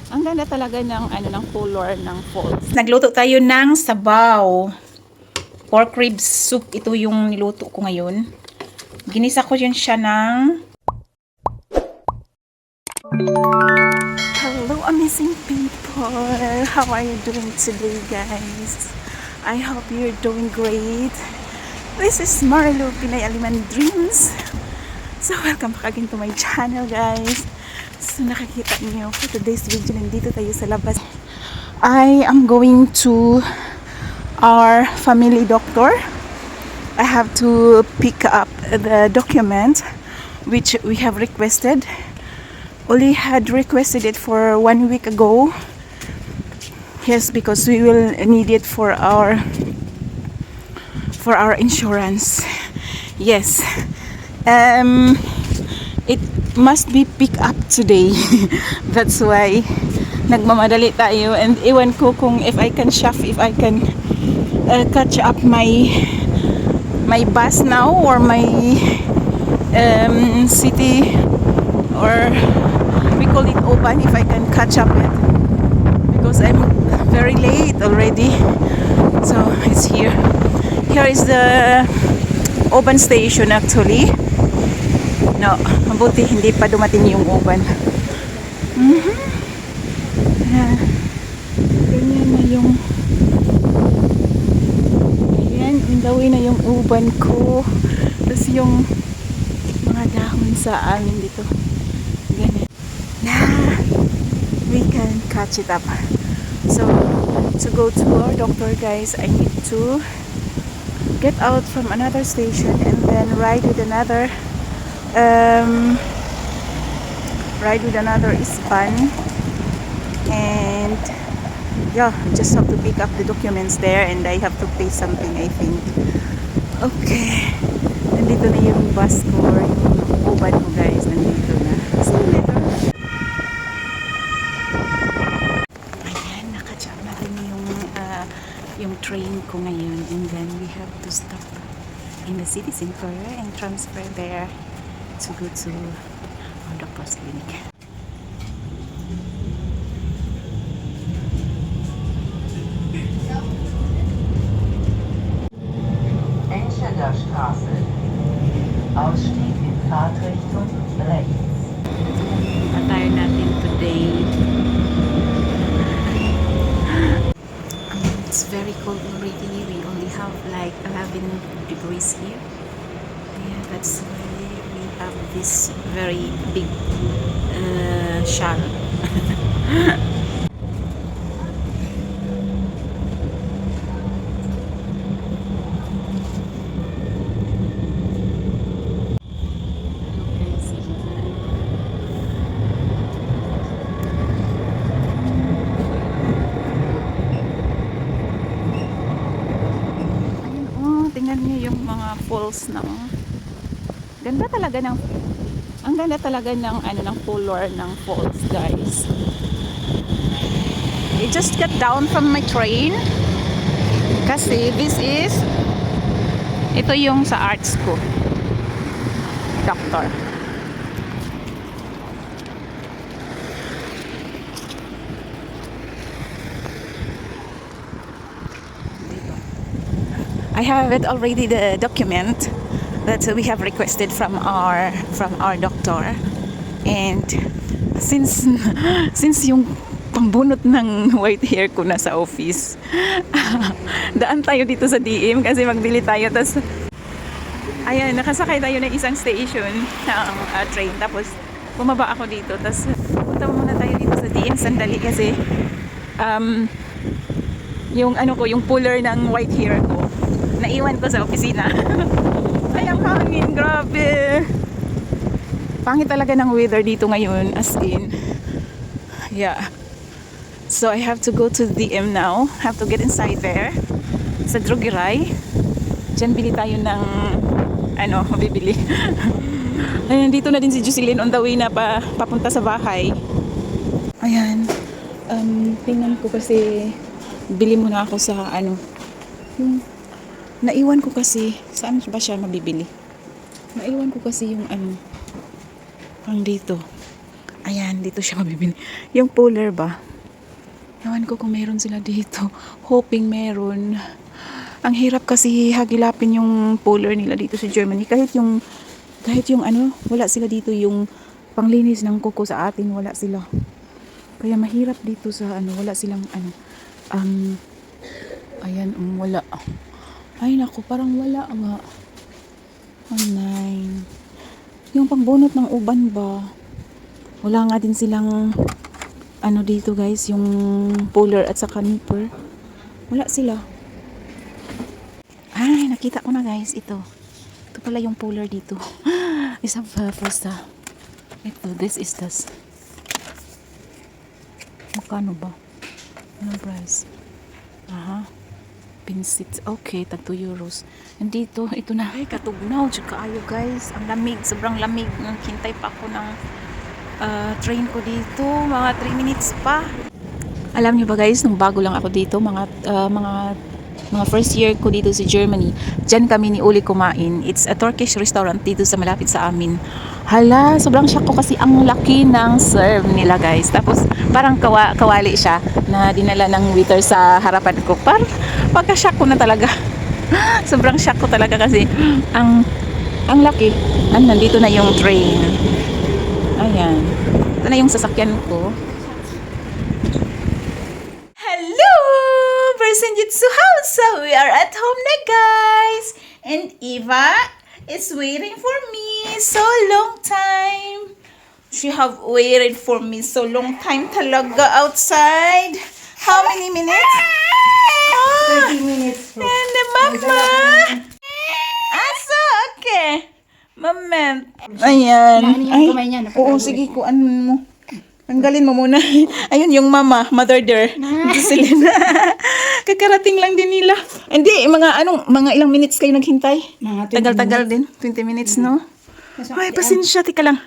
Ang ganda talaga ng ng color ng falls. Nagluto tayo ng sabaw. Pork ribs soup. Ito yung niluto ko ngayon. Ginisa ko yun siya ng... Hello amazing people! How are you doing today, guys? I hope you're doing great. This is Marilu Pinay Aliman Dreams. So welcome back again to my channel, guys. So nakikita niyo for today's video, nandito tayo sa labas. I am going to our family doctor. I have to pick up the document which we have requested. Only had requested it for 1 week ago. Yes, because we will need it for our insurance. Yes. It must be picked up today. That's why nagmamadali tayo, and iwan ko kung if I can catch up my bus now, or my city, or we call it Oban, if I can catch up it, because I'm very late already. So it's here is the Oban station actually. No, mabuti hindi pa dumating yung Oban. Ganyan na yung on the way na yung Oban ko. Tapos yung mga dahon sa amin dito, ganyan na, we can catch it up. So to go to our doctor, guys, I need to get out from another station and then ride with another ispan, and yeah, just have to pick up the documents there, and I have to pay something, I think. Okay, nandito na yung bus ko, or yung Oban ko, guys, nandito na. See you later. Ayan, nakatsak natin yung train ko ngayon, and then we have to stop in the city center and transfer there to go to our doctor's clinic. Straße. Ausstieg in Fahrtrichtung rechts. Attire natin today. It's very cold already. We only have like 11 degrees here. Yeah, that's why we have this very big shawl. Tingnan niyo yung mga falls na ang ganda talaga ng ng color ng falls, guys. I just got down from my train kasi ito yung sa arts ko, doctor. I have it already, the document that we have requested from our doctor, and since yung pambunot ng white hair ko nasa office, daan tayo dito sa DM kasi magbili tayo. Tas ayan, nakasakay tayo ng isang station ng train, tapos bumaba ako dito, tas punta muna tayo dito sa DM sandali kasi yung yung puller ng white hair ko naiwan ko sa opisina. Ay, ang hangin, grabe. Pangit talaga ng weather dito ngayon, as in. Yeah. So I have to go to DM now. Have to get inside there sa Drogeray. Diyan bili tayo ng mabibili. Ayan, dito na din si Jocelyn on the way na papunta sa bahay. Ayan. Tingnan ko kasi bili muna ako sa yung naiwan ko kasi, saan ba siya mabibili? Naiwan ko kasi yung pang dito. Ayan, dito siya mabibili. Yung puller ba? Ewan ko kung meron sila dito. Hoping meron. Ang hirap kasi hagilapin yung puller nila dito sa Germany. Kahit yung ano, wala sila dito yung panglinis ng kuko sa atin, wala sila. Kaya mahirap dito sa ano, wala silang ano. Ayan, wala. Ay naku, parang wala nga. Online. Yung pangbunot ng uban ba? Wala nga din silang ano dito guys, yung puller at saka nipper. Wala sila. Ay, nakita ko na guys, ito. Ito pala yung puller dito. Isa first ito, this is this. Magkano ba? Anong price? Aha. Pinsit. Okay, tag 2 euros. Nandito, ito na. Ay, katugnaw. Tsaka ayo guys. Ang lamig. Sobrang lamig. Hintay pa ako ng train ko dito. Mga 3 minutes pa. Alam niyo ba guys, nung bago lang ako dito, mga first year ko dito sa Germany, dyan kami ni Uli kumain. It's a Turkish restaurant dito sa malapit sa amin. Hala, sobrang shock ko kasi ang laki ng serve nila guys. Tapos parang kawali siya na dinala ng waiter sa harapan ko. Pagka-shock ko na talaga. Sobrang shock ko talaga kasi ang laki. Nandito na yung train. Ayan. Ito na yung sasakyan ko. Hello! Bersenjutsu House! So we are at home na guys! And Eva is waiting for me so long time. She have waited for me so long time talaga outside. How many minutes? 30 minutes. And the mama! Asa, okay. Moment. Ayan. Ay, kamay niya, Oo, sige, kuan mo. Tanggalin mo muna. Ayun, yung mama, mother there. Sila. Kakarating lang din nila. Hindi, mga ilang minutes kayo naghintay? Mga 20 Tagal-tagal din. 20 minutes, no? Ay, pasensya, tika lang.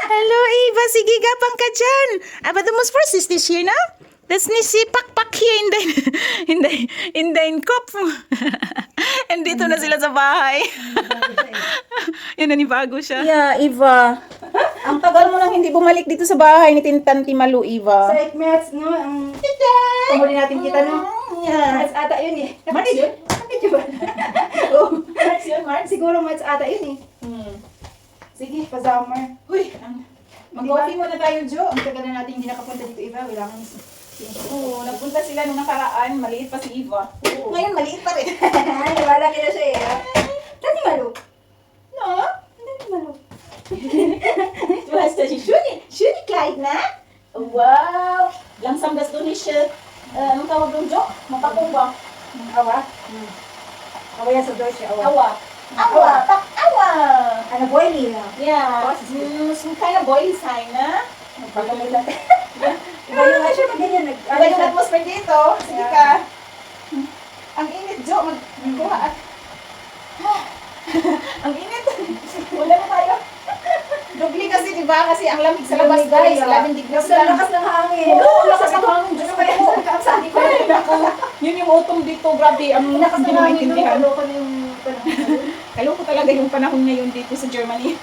Hello, Eva. Sige, gapang ka dyan. Aber du musst vorsichtig hier, na? Das nicht si pakpak hier in dein Kopf. And dito na sila sa bahay. Yan, nanibago siya. Yeah, Eva. Ang tagal mo lang hindi bumalik dito sa bahay ni Tintanti Malu, Eva. Sa Ikmets, no? Ang tumuli natin kita, no? Yeah. Mats ata yun eh. Mats yun? Bakit yun? Oh, Mats yun, Mats. Siguro Mats ata yun eh. Sige, pa-summer. Uy, mag-coffee muna tayo, Jo. Ang tagal na natin hindi nakapunta dito, Iba. Wala kang Oo, nagpunta sila nung nakaraan. Maliit pa si Eva. Ngayon, maliit pa rin. Ay, wala kita siya eh. Tati Malu. No? Tati Malu. Du hast ja die schöne Kleid, ne? Wow! Langsam das du nicht, anong tawag doon, Jo? Mapakong ba? Awa. Awa yan sa Deutsche, awa. Awa. Awa! Awa! Ano, boily na. Yeah, some kind of boily sign, ne? Pagkamilat. Iba yung nga siya, ganyan. Iba yung atmosphere dito. Sige ka. Ang init, Jo. Magkuha at... Ang init. Wala na tayo. Dubli kasi, di ba? Kasi ang lamig sa labas, guys. 11 degrees Ang lang. lakas ng hangin. Oo, lakas ng hangin. Ano ba yan? Sabi ko. Ay, naku. Yun yung autumn dito, grabe. Ang Lakas hindi ng na hangin. maintindihan. Loko na yung panahon. Kaloko talaga yung panahon ngayon dito sa Germany.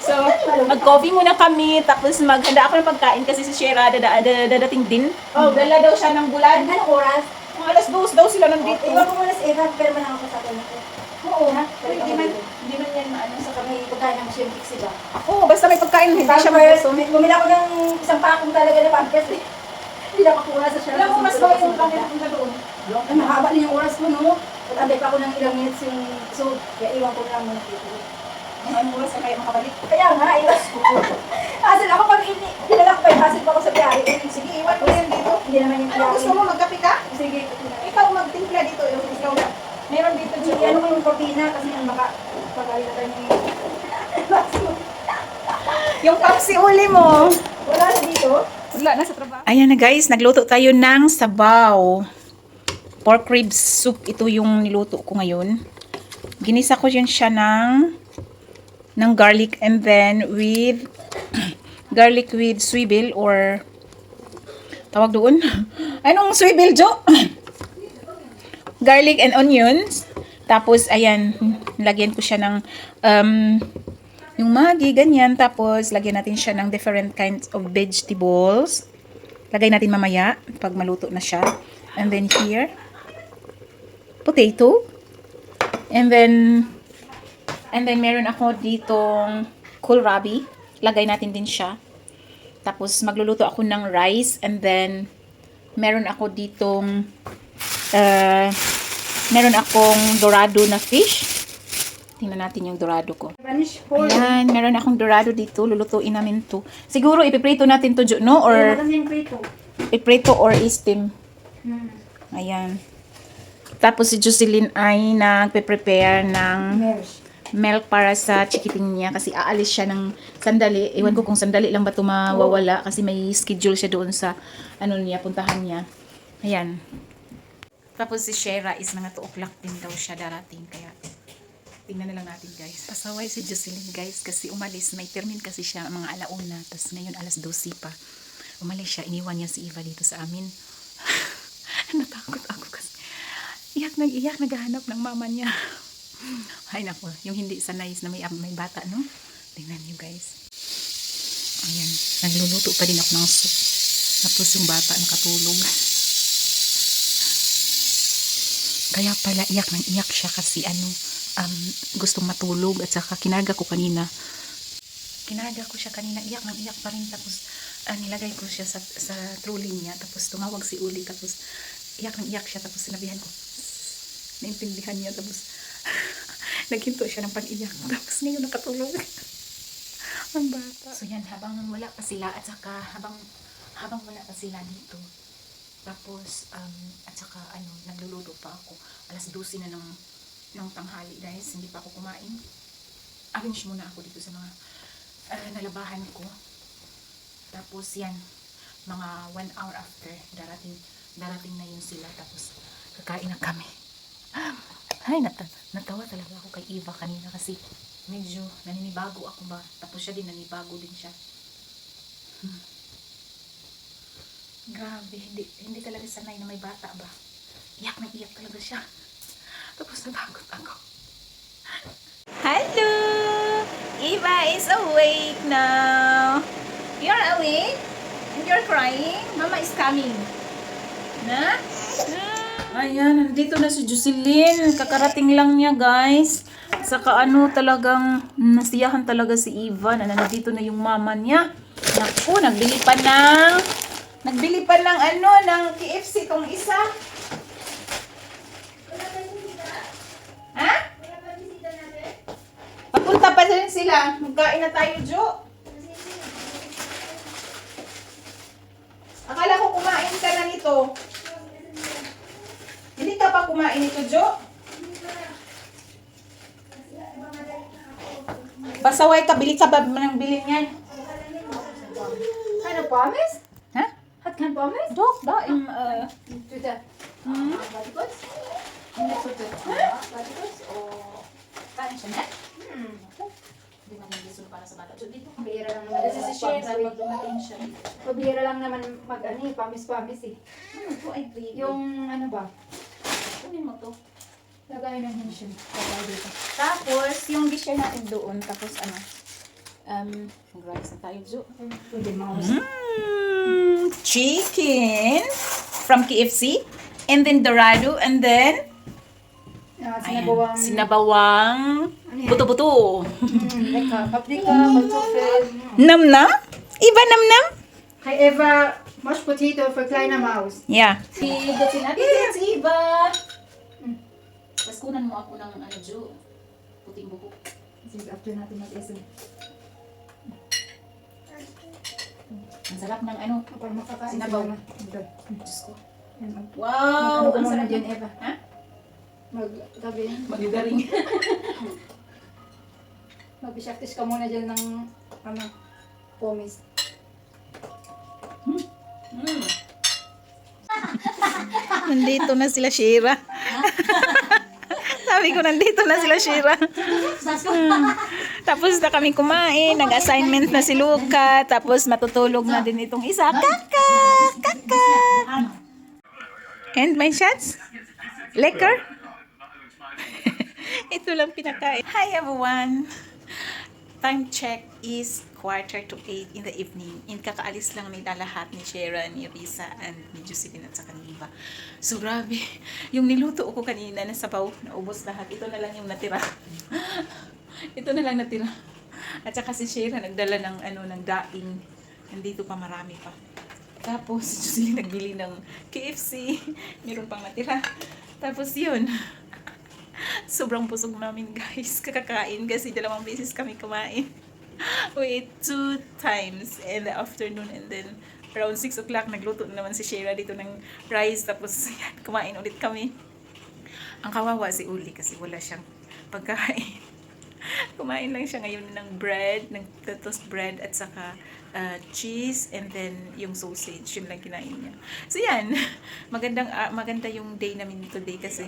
So, mag-coffee muna kami, tapos maghanda ako ng pagkain kasi si Shera dadating din. Dala daw siya ng bulan. Anong oras? Mga alas 2 daw sila nandito. Iba ko muna sa Eva, pero man ako sa atin. Oo, Ha? hindi man yan maano sa kami. May pagkain ng shrimp fix, iba. Oo, basta may pagkain, hindi siya Pampers, magusto. bumili ako ng isang pakong talaga na pampers eh. Hindi na makuha sa siya. Alam mo, mas bawal yung kanya punta doon. Ay, mahaba din yung oras ko, no? At antay pa ako ng ilang minutes yung so, kaya iwan ko na lang muna dito. Anong oras na kayo makabalik? Kaya nga, iwan ko. Hassle ako pag dinala ko pa yung hassle pa ako sa biyahe. Sige, iwan mo yan dito. Hindi naman yung Ano, gusto mo magkape ka? Sige. Ikaw magtimpla dito. Ikaw na. Meron dito, Sige, Joe. ano mo yung cortina kasi ang baka pagkalitan niyo Yung Pepsi uli mo. wala na dito. Wala, nasa trabaho. Ayan na guys, nagluto tayo ng sabaw. Pork ribs soup. Ito yung niluto ko ngayon. Ginisa ko yun siya ng garlic and then with garlic with swivel or tawag doon. Anong swivel, Jo? Garlic and onions. Tapos, ayan, lagyan ko siya ng Yung Maggi, ganyan. Tapos, lagyan natin siya ng different kinds of vegetables. Lagay natin mamaya pag maluto na siya. And then here, potato. And then meron ako ditong kohlrabi. Lagay natin din siya. Tapos, magluluto ako ng rice. And then, meron ako ditong meron akong dorado na fish. Tingnan natin yung dorado ko. Vanish whole. Ayan, meron akong dorado dito. Lulutuin namin to. Siguro, ipiprito natin to, no? Or, iprito or steam. Ayan. Tapos, si Jocelyn ay nagpe-prepare ng milk para sa chikiting niya. Kasi aalis siya ng sandali. Ewan ko kung sandali lang ba ito mawawala. Kasi may schedule siya doon sa, puntahan niya. Ayan. Tapos si Shera is mga 2 o'clock din daw siya darating. Kaya, tingnan na lang natin guys. Pasaway si Jocelyn guys kasi umalis. May termin kasi siya mga alauna. Tapos ngayon alas 12 pa. Umalis siya. Iniwan niya si Eva dito sa amin. Natakot ako kasi. Iyak naghahanap ng mama niya. Ay nako. Yung hindi sanay na may bata, no? Tingnan niyo guys. Ayan. Nagluluto pa din ako ng soup. Tapos yung bata nakatulog. Kaya pala iyak siya kasi gustong matulog at saka kinaga ko siya kanina, iyak pa rin. Tapos nilagay ko siya sa trolley niya, tapos tumawag si Uli, tapos iyak siya, tapos sinabihan ko, naintindihan niya, tapos naghinto siya ng pag-iyak, tapos ngayon nakatulog ang bata. So yan, habang wala pa sila at saka habang wala pa sila dito, tapos, at saka, nagluluto pa ako. Alas 12 na ng tanghali, guys. Hindi pa ako kumain. Arrange muna ako dito sa mga nalabahan ko. Tapos, yan. Mga 1 hour after, darating na yun sila. Tapos, kakain na kami. Ay, natawa talaga ako kay Eva kanina kasi medyo naninibago ako ba. Tapos siya din, nanibago din siya. Grabe, hindi talaga sanay na may bata ba. Iyak talaga siya. Tapos natakot ako. Hello! Eva is awake now. You're awake? And you're crying? Mama is coming. Na? Ayan, nandito na si Jocelyn. Kakarating lang niya, guys. Saka talagang nasiyahan talaga si Eva na nandito na yung mama niya. Naku, nagbili pa ng ng KFC tong isa. Ha? Papunta pa rin sila. Magkain na tayo, Jo. Akala ko kumain ka na nito. Hindi ka pa kumain nito, Jo? Pasaway ka, bili ka ba ng bilhin yan? Ano, promise? Ha? Hat kan promise? Dok, Twitter. Batikos? Hindi ko to. Batikos? O... kain siya na? Hindi man yung gusto para sa bata. So, dito, Pabihira lang naman. kasi si Shera, pag dumating siya, Pabihira lang naman pamis eh. ito ay baby. Yung ano ba? Kunin mo to. Lagay ng henshin. Lagay dito. Tapos, yung dish natin doon. Tapos, rice na tayo, Jo. Pwede mo. Chicken from KFC. And then dorado. And then, Sinabawang... sinabawang buto-buto. Paprika, kartoffel. Nam-nam? Iba nam-nam? Kay Eva, mashed potato for kleiner Maus. Yeah. Higatin natin si Iba. Tapos kunan mo ako ng Jo. Puting buhok. Sige, after natin mag-esen. Ang sarap ng Para makakain Sinabaw. sila na. Diyos ko. Wow! Ang Ang sarap dyan, ng Eva. Ha? Magtabi. Maglugaring. Mag-practice ka muna dyan ng pomis. Nandito na sila, Shira. Sabi ko, nandito na sila, Shira. Tapos na kami kumain. Nag-assignment na si Luca. Tapos matutulog na din itong isa. Kaka! Kaka! And my shots? Liquor? Ito lang pinakain. Hi everyone! time check is 7:45 in the evening. And kakaalis lang nila lahat ni Sharon, ni Risa, and ni Jocelyn at saka ni Eva. So, grabe. Yung niluto ko kanina na sabaw, naubos lahat. Ito na lang yung natira. Ito na lang natira. At saka si Sharon nagdala ng, ng daing. Nandito pa, marami pa. Tapos, si Jocelyn nagbili ng KFC. Meron pang natira. Tapos, yun. Sobrang busog namin, guys. Kakakain kasi 2 beses kami kumain. Wait, 2 times in the afternoon, and then around 6 o'clock nagluto na naman si Shera dito ng rice, tapos yan, kumain ulit kami. Ang kawawa si Uli kasi wala siyang pagkain. Kumain lang siya ngayon ng bread, ng toast bread at saka cheese, and then yung sausage, yun lang kinain niya. So yan, maganda yung day namin today kasi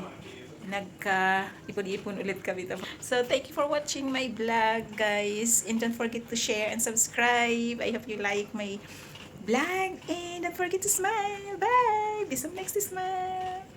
ipon-ipon ulit kami. So, thank you for watching my vlog, guys. And don't forget to share and subscribe. I hope you like my vlog. And don't forget to smile. Bye! Bis zum nächsten Mal.